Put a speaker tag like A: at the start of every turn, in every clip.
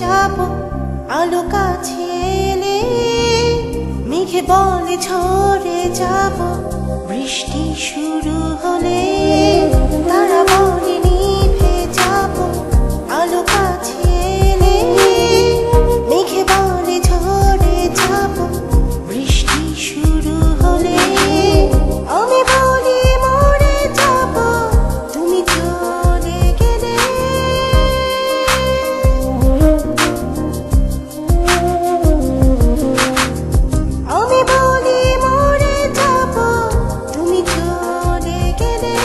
A: যাব আলো কাছে এলে, মেঘে বলে ঝরে যাব বৃষ্টি শুরু হলে। তারা বলে নিভে যাব আলো কাছে এলে, মেঘে বলে ঝরে যাব বৃষ্টি শুরু হলে। আমি বলি মরে যাব তুমি চলে গেলে। আমি বলি মরে যাব তুমি চলে গেলে।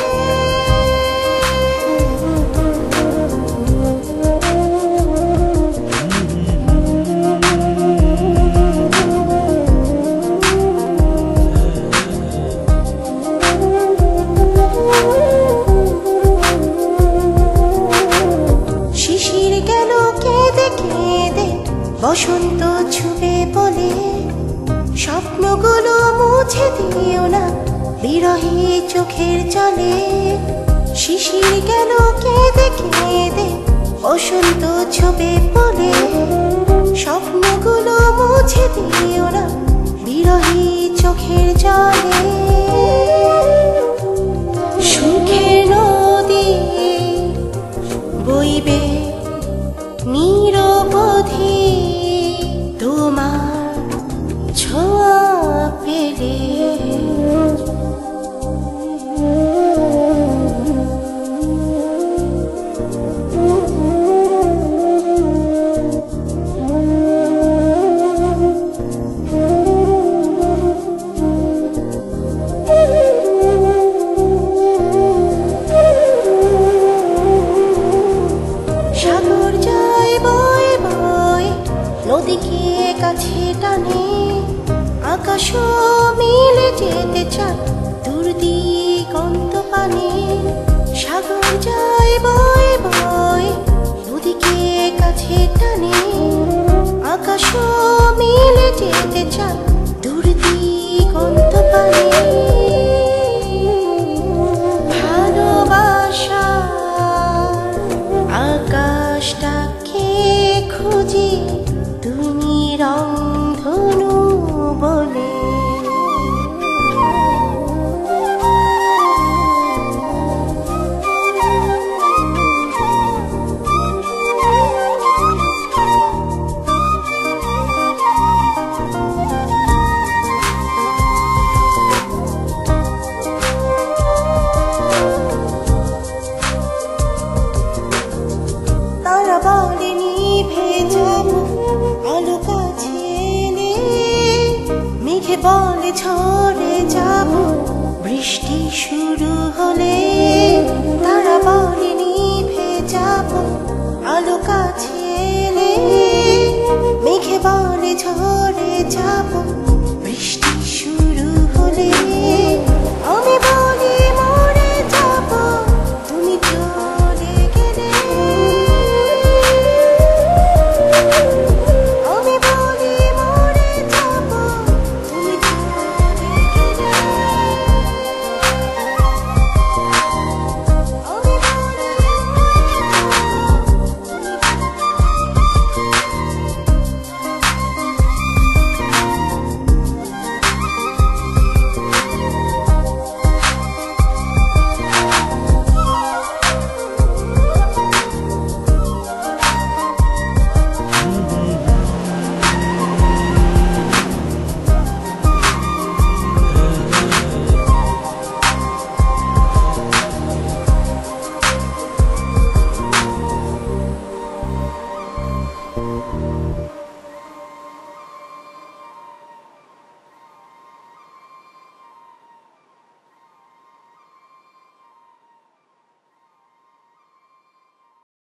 A: শিশির গেল কেঁদে কেঁদে বসন্ত ছুবে বলে, স্বপ্নগুলো মুছে দিও না বিরহী চোখের জলে। শিশির গেল কেঁদে কেঁদে বসন্ত ছুবে বলে, স্বপ্নগুলো মুছে দিও না বিরহী চোখের জলে। সুখের নদী বইবে নিরবধি তোমার ছোঁয়া পেলে। সাগর যায় বয়ে বয়ে নদীকে কাছে টানে, আকাশও মিলে যেতে চায় দূর দিগন্ত পানে। সাগর যায় বয়ে বয়ে নদীকে কাছে টানে, আকাশও মিলে যেতে চায় দূর দিগন্ত পানে। ভালোবাসার আকাশটাকে খুঁজি তুমি রংধনু বলে। তারা বলে নিভে যাব আলো কাছে এলে, মেঘে বলে ঝরে যাব বৃষ্টি শুরু হলে। তারা বলে নিভে যাব আলো কাছে এলে, মেঘে বলে ঝরে